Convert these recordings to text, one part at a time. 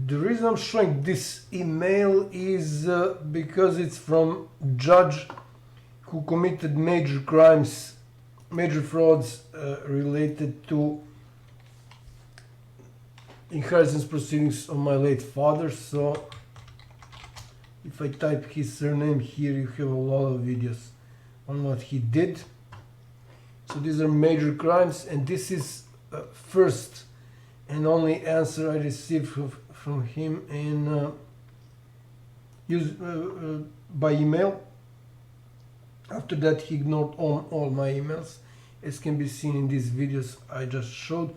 The reason I'm showing this email is because it's from judge who committed major crimes, major frauds related to inheritance proceedings of my late father. So if I type his surname here, you have a lot of videos on what he did. So these are major crimes, and this is first and only answer I received from him in by email. After that, he ignored all my emails, as can be seen in these videos I just showed.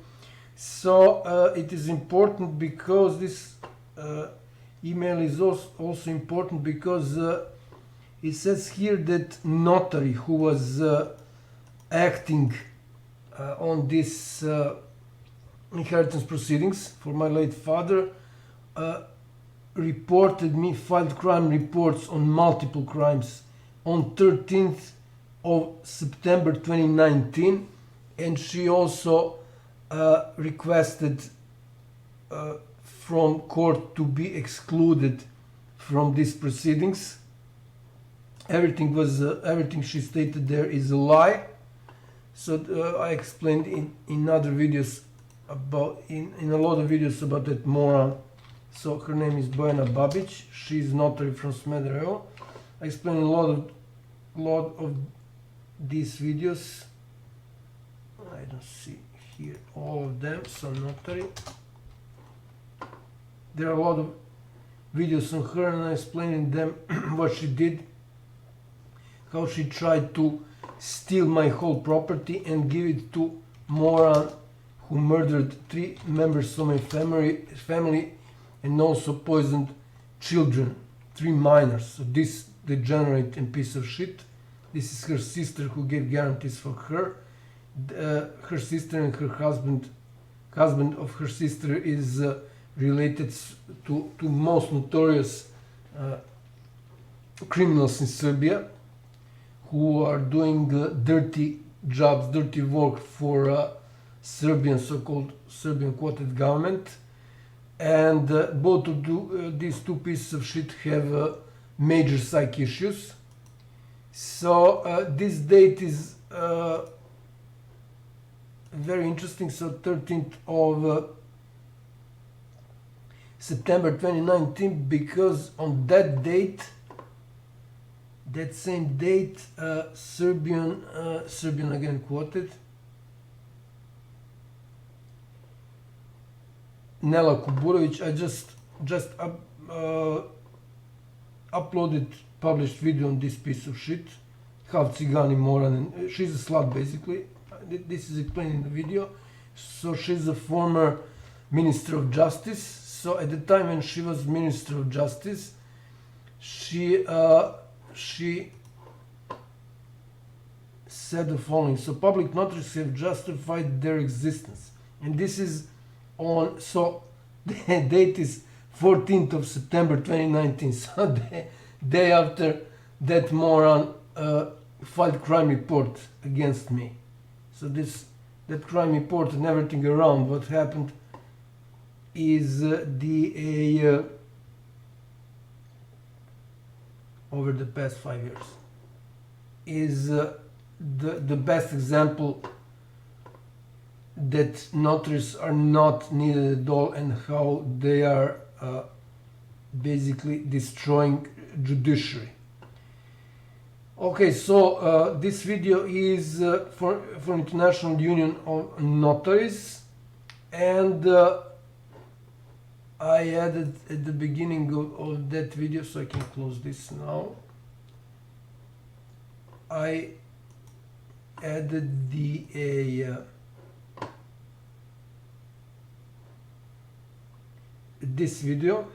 So it is important because this email is also important because it says here that notary who was acting on this inheritance proceedings for my late father reported me, filed crime reports on multiple crimes on 13th of September 2019, and she also requested from court to be excluded from these proceedings. Everything she stated there is a lie. So I explained in other videos about in a lot of videos about that moron. So her name is Bojana Babić. She's notary from Smederevo. I explained a lot of these videos. I don't see here all of them. So notary. There are a lot of videos on her, and I explained in them what she did, how she tried to steal my whole property and give it to moron who murdered 3 members of my family and also poisoned children, 3 minors. So this degenerate and piece of shit. This is her sister who gave guarantees for her. Her sister and her husband of her sister is related to most notorious criminals in Serbia who are doing dirty jobs, dirty work for Serbian, so-called Serbian quoted government. And both of these 2 pieces of shit have major psych issues. So this date is very interesting. So 13th of September 2019, because on that date, that same date, Serbian again quoted, Nela Kuburović, I just uploaded, published video on this piece of shit, half Cigani Moran, and she's a slut basically. This is explained in the video. So she's a former Minister of Justice. So at the time when she was Minister of Justice, she said the following: so public notaries have justified their existence, and this is on, so the date is 14th of September 2019, so the day after that moron filed crime report against me. So that crime report and everything around what happened is over the past 5 years is the best example that notaries are not needed at all, and how they are basically destroying judiciary. Okay, so this video is for International Union of Notaries, and I added at the beginning of that video, so I can close this now, I added this video.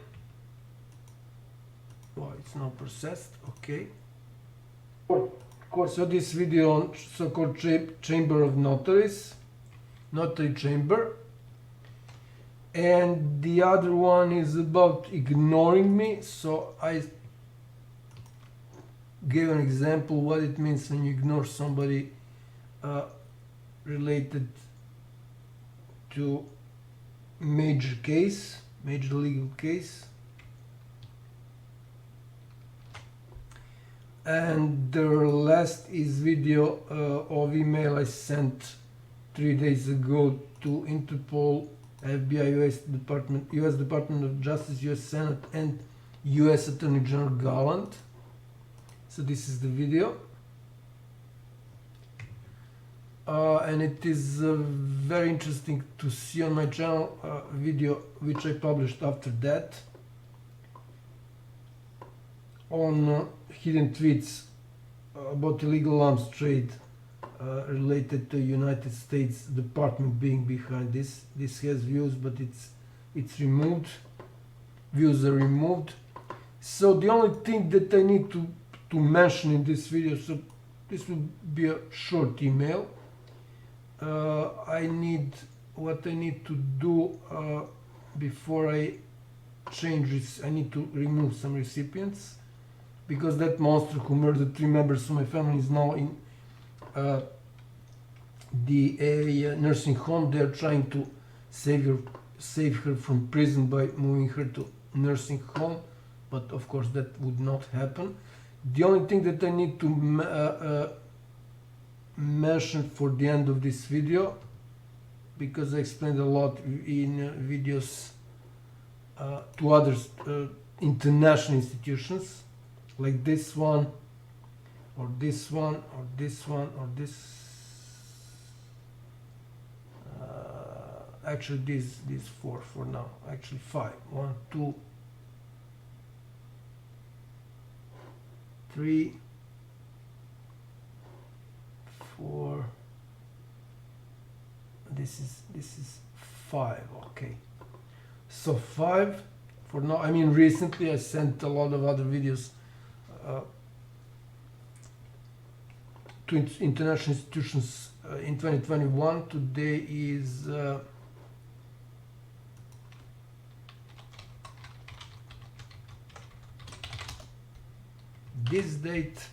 Oh, it's not processed. Okay. So this video on so-called Chamber of Notaries, Notary Chamber, and the other one is about ignoring me. So I gave an example what it means when you ignore somebody related to major case, major legal case. And the last is video of email I sent 3 days ago to Interpol, FBI, US Department of Justice, US Senate, and US Attorney General Garland. So this is the video. And it is very interesting to see on my channel video which I published after that on hidden tweets about illegal arms trade related to United States Department being behind this. This has views, but it's removed. Views are removed. So the only thing that I need to mention in this video, so this will be a short email. What I need to do before I change this, I need to remove some recipients, because that monster who murdered 3 members of my family is now in the nursing home. They are trying to save her from prison by moving her to nursing home, but of course that would not happen. The only thing that I need to mention for the end of this video, because I explained a lot in videos to other international institutions, like this one, or this one, or this one, or this. Actually, these 4 for now. Actually, 5. 1, 2, 3, 4. This is 5. Okay. So 5 for now. I mean, recently I sent a lot of other videos to international institutions in 2021. Today is this date.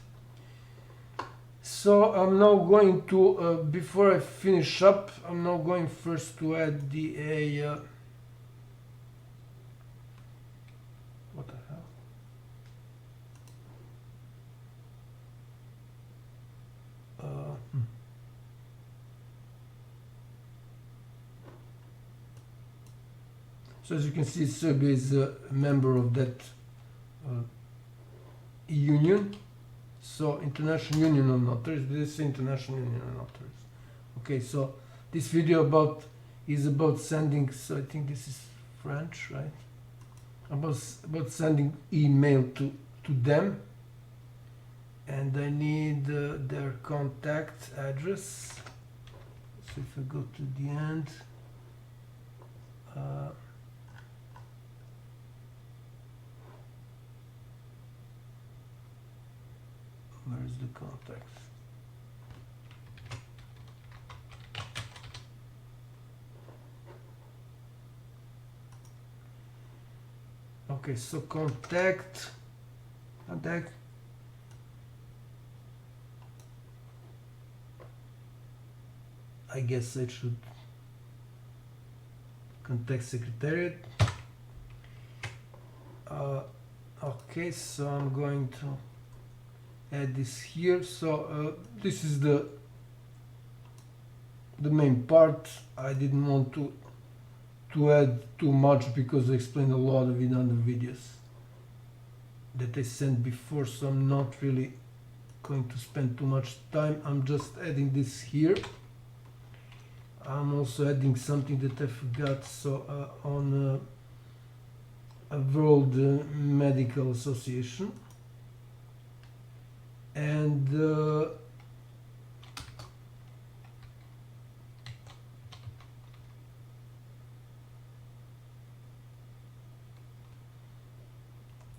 So I'm now going to, before I finish up, I'm now going first to add the what the hell? So as you can see, Serbia is a member of that union. So International Union of Notaries. This is International Union of Notaries. Okay, so this video is about sending. So I think this is French, right? About sending email to them, and I need their contact address. So if I go to the end. Where is the contact? Okay, so contact. I guess I should contact Secretariat. Okay, so I'm going to add this here. So this is the main part. I didn't want to add too much because I explained a lot of it in other videos that I sent before, so I'm not really going to spend too much time. I'm just adding this here. I'm also adding something that I forgot. So on a World Medical Association. And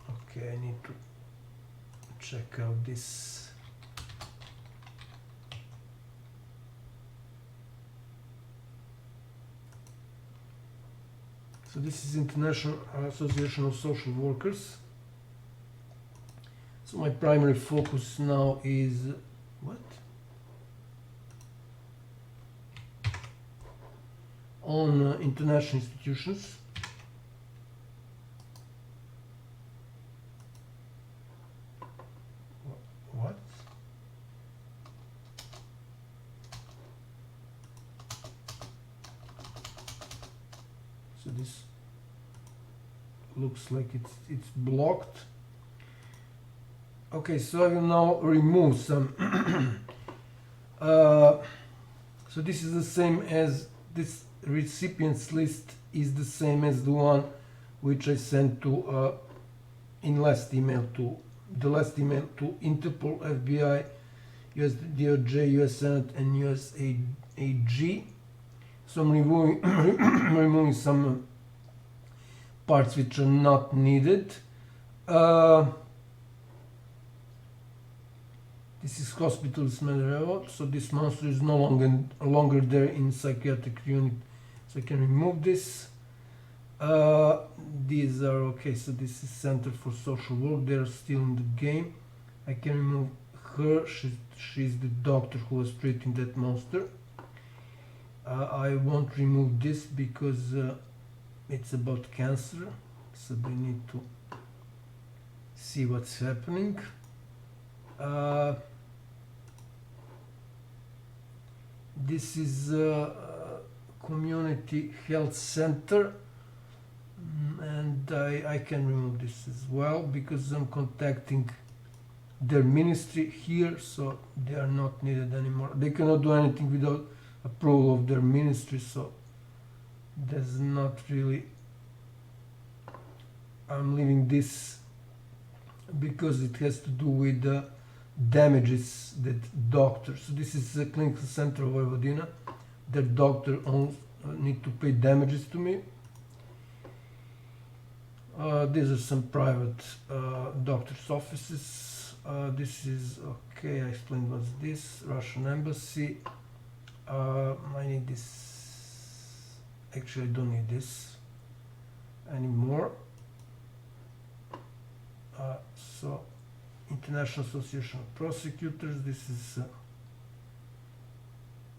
okay, I need to check out this. So this is International Association of Social Workers. So my primary focus now is on international institutions. this looks like it's blocked. Okay, so I will now remove some. So this is the same as this recipients list is the same as the one which I sent to in last email to Interpol, FBI, US DOJ, US Senate, and US AG. So I'm removing removing some parts which are not needed. This is hospital's matter, so this monster is no longer there in psychiatric unit, so I can remove this. These are okay, so this is Center for Social Work, they're still in the game. I can remove her, she's the doctor who was treating that monster. I won't remove this because it's about cancer, so we need to see what's happening. This is community health center, and I can remove this as well because I'm contacting their ministry here, so they are not needed anymore. They cannot do anything without approval of their ministry, so there's not really. I'm leaving this because it has to do with the damages that doctors. So this is the clinical center of Vojvodina. Their doctor need to pay damages to me. These are some private doctors' offices. This is okay. I explained what's this. Russian embassy. I need this. Actually, I don't need this anymore. So, International Association of Prosecutors. This is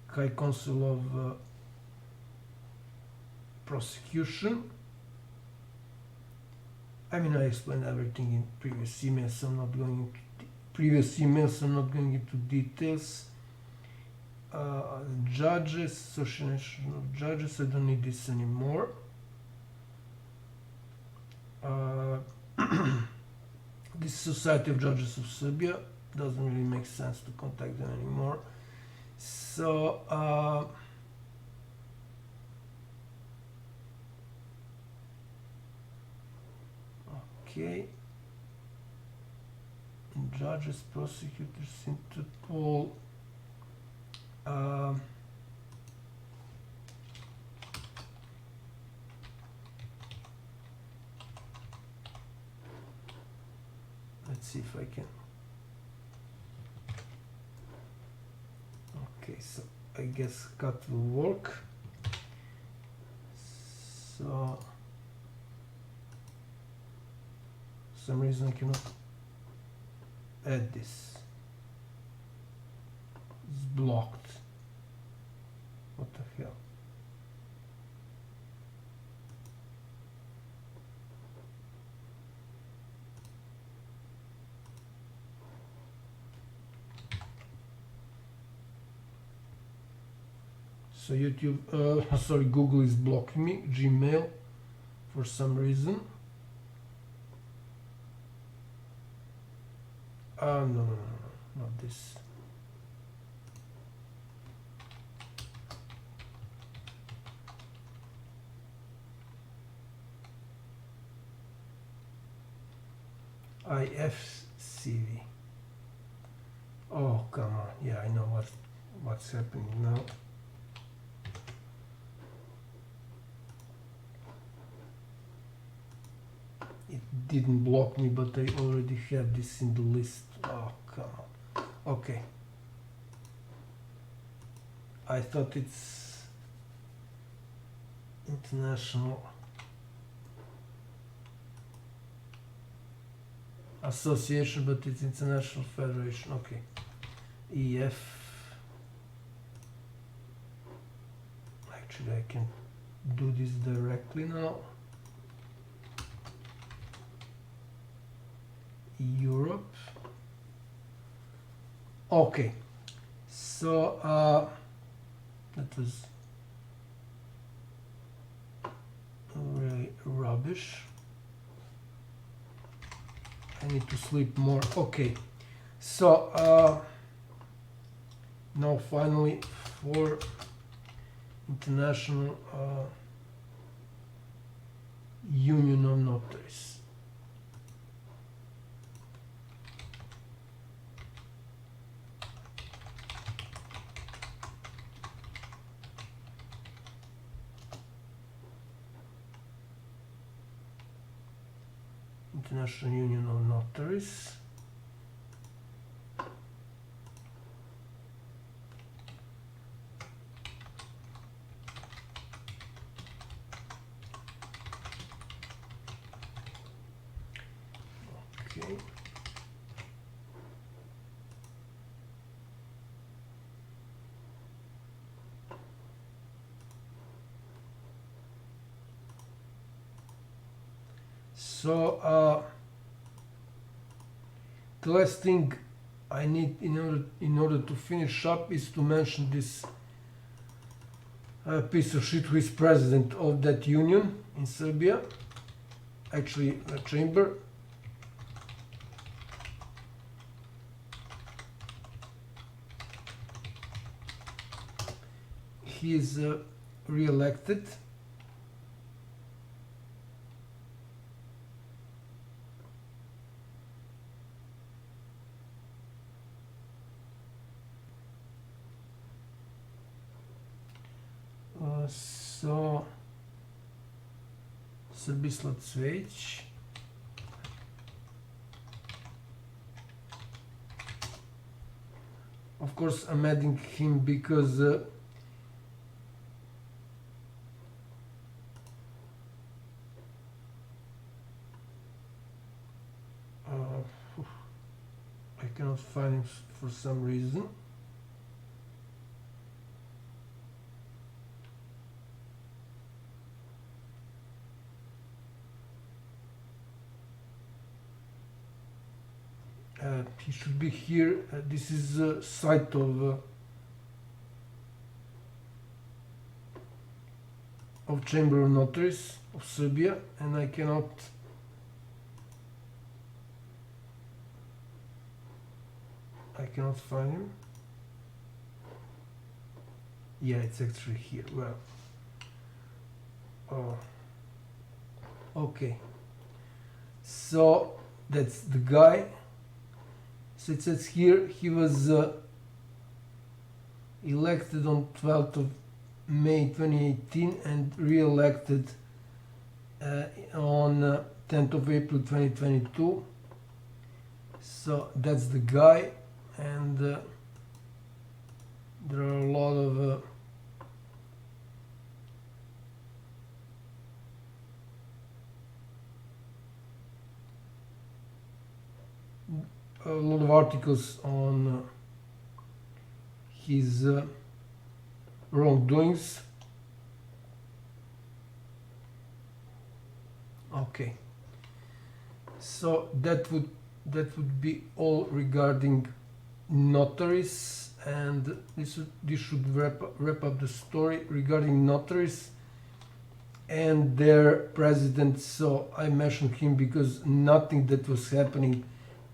High Council of Prosecution. I mean, I explained everything in previous emails, so I'm not going into details. Judges, Association of Judges, I don't need this anymore. This Society of Judges of Serbia, doesn't really make sense to contact them anymore. So, okay. Judges, prosecutors, Interpol. Let's see if I can. Okay, so I guess cut will work. So, for some reason I cannot add this. It's blocked. What the hell? So YouTube, sorry, Google is blocking me, Gmail, for some reason. No, not this. IFCV. Oh, come on. Yeah, I know what's happening now. It didn't block me, but I already have this in the list. Oh, come on. Okay. I thought it's International Association, but it's International Federation. Okay. EF. Actually, I can do this directly now. Europe. Okay, so that was Babish. I need to sleep more. Okay, so now finally for International Union of Notaries. International Union of Notaries. Okay. So the last thing I need in order to finish up is to mention this piece of shit who is president of that union in Serbia, actually a chamber. He is re-elected. So SRBISLAV CVEJIC. Of course, I'm adding him because I cannot find him for some reason. He should be here. This is the site of Chamber of Notaries of Serbia, and I cannot find him. Yeah, it's actually here. Well, okay. So that's the guy. So it says here he was elected on 12th of May 2018 and re-elected on 10th of April 2022. So that's the guy, and there are a lot of articles on his wrongdoings. Okay, so that would be all regarding notaries, and this should wrap up the story regarding notaries and their president. So I mentioned him because nothing that was happening,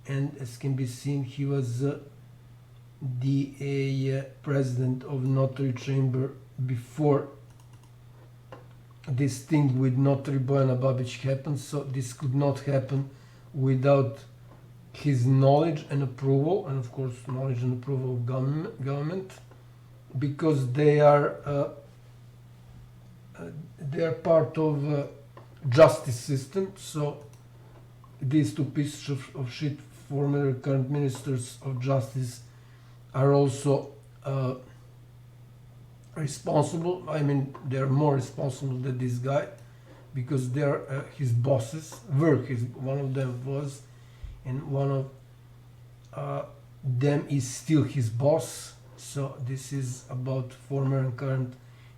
and as can be seen, he was the president of Notary Chamber before this thing with Notary Bojana Babić happened. So this could not happen without his knowledge and approval, and of course knowledge and approval of government, because they are part of justice system. So these two pieces of shit, former and current ministers of justice, are also responsible. I mean, they're more responsible than this guy, because they're his bosses. One of them was, and one of them is still his boss. So this is about former and current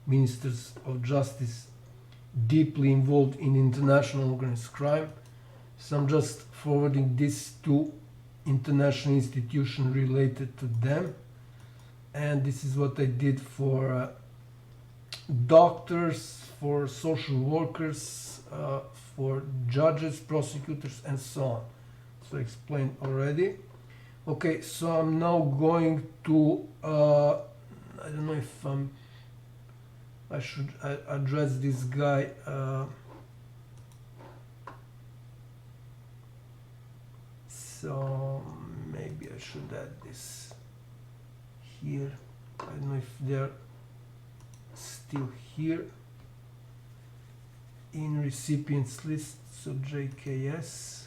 ministers of justice deeply involved in international organized crime. So I'm just forwarding this to international institution related to them, and this is what I did for doctors, for social workers, for judges, prosecutors, and so on. So I explained already. Okay, so I'm now going to, I don't know if I should address this guy. So maybe I should add this here. I don't know if they're still here in recipients list. So JKS.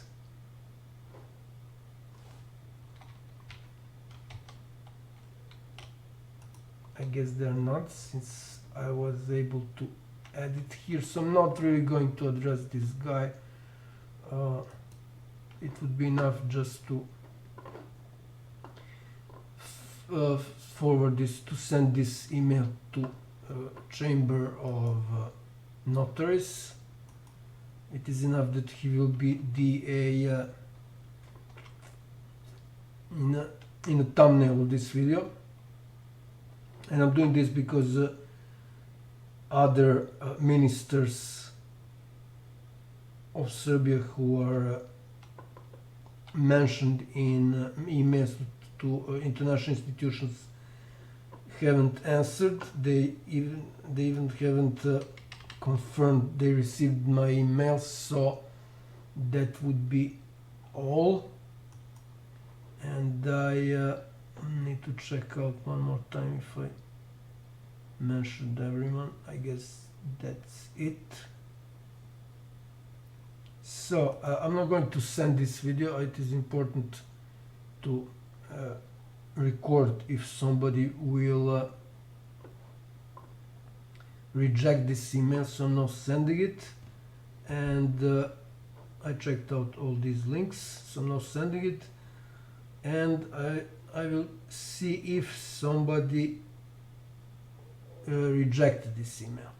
I guess they're not, since I was able to add it here. So I'm not really going to address this guy. It would be enough just to forward this, to send this email to Chamber of Notaries. It is enough that he will be DA in the thumbnail of this video. And I'm doing this because other ministers of Serbia who are mentioned in emails to international institutions haven't answered. They even haven't confirmed they received my emails. So that would be all. And I need to check out one more time if I mentioned everyone. I guess that's it. So I'm not going to send this video. It is important to record if somebody will reject this email, so I'm not sending it. And I checked out all these links, so I'm not sending it. And I will see if somebody rejected this email.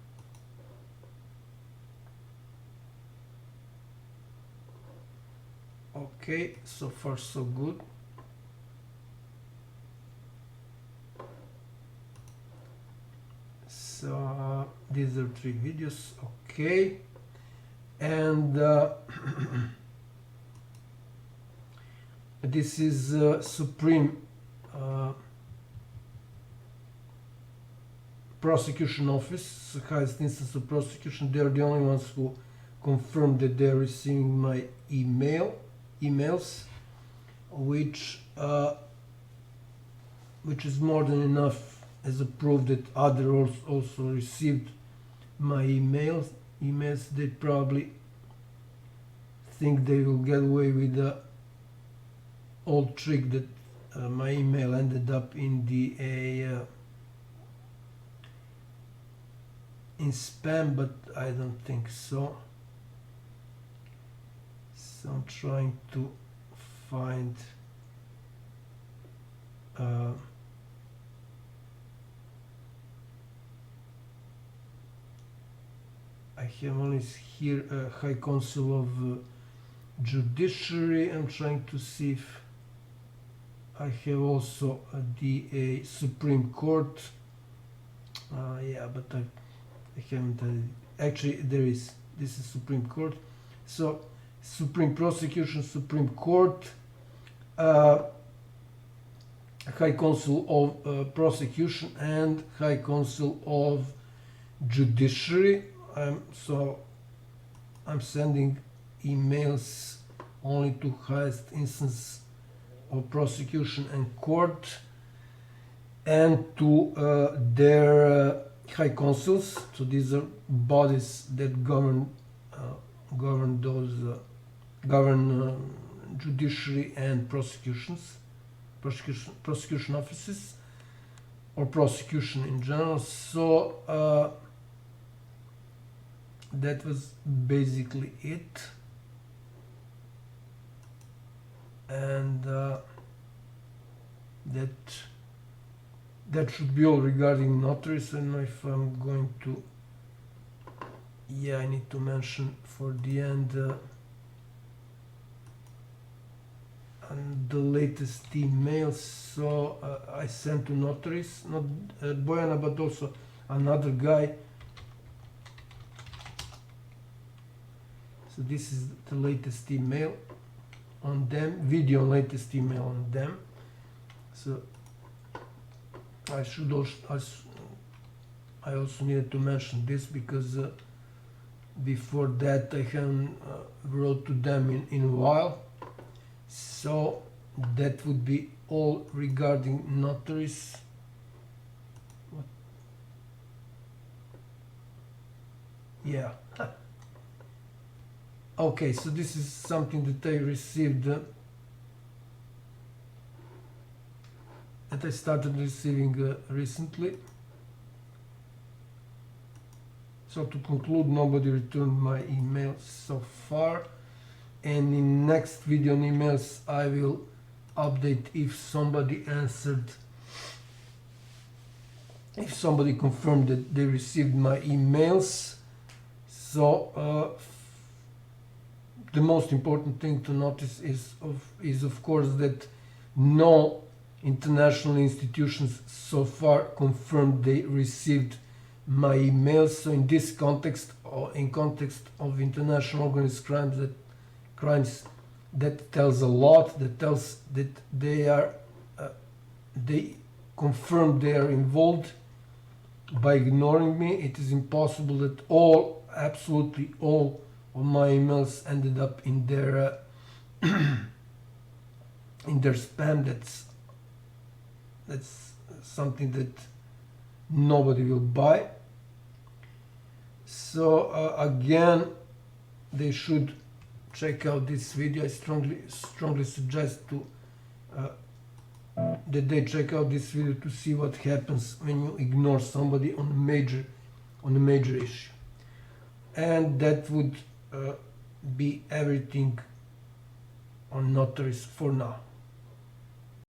Okay, so far so good. So these are 3 videos, okay. And this is Supreme Prosecution Office, highest instance of prosecution. They are the only ones who confirmed that they are receiving my emails, which is more than enough as a proof that others also received my emails. They probably think they will get away with the old trick that my email ended up in the in spam, but I don't think so. So I'm trying to find I have only here High Council of Judiciary. I'm trying to see if I have also the Supreme Court. Yeah, but I haven't. Actually, there is. This is Supreme Court. So Supreme Prosecution, Supreme Court, High Council of Prosecution, and High Council of Judiciary. So I'm sending emails only to highest instance of prosecution and court, and to their high councils. So these are bodies that govern judiciary and prosecution offices, or prosecution in general. So that was basically it. And that should be all regarding notaries. I don't know if I'm going to, yeah, I need to mention for the end and the latest emails. So I sent to notaries, not Bojana, but also another guy So this is the latest email on them, video latest email on them. So I should I also needed to mention this because before that I haven't wrote to them in a while. So that would be all regarding notaries. Yeah. Okay, so this is something that I received, that I started receiving recently. So to conclude, nobody returned my emails so far, and in next video on emails I will update if somebody answered, if somebody confirmed that they received my emails. So the most important thing to notice is of course that no international institutions so far confirmed they received my emails. So in this context, or in context of international organized crimes, that tells a lot. That tells that they confirm they are involved. By ignoring me, it is impossible that absolutely all of my emails ended up in their in their spam. That's something that nobody will buy. So again, they should check out this video. I strongly suggest to that they check out this video to see what happens when you ignore somebody on a major issue. And that would be everything on notaries for now.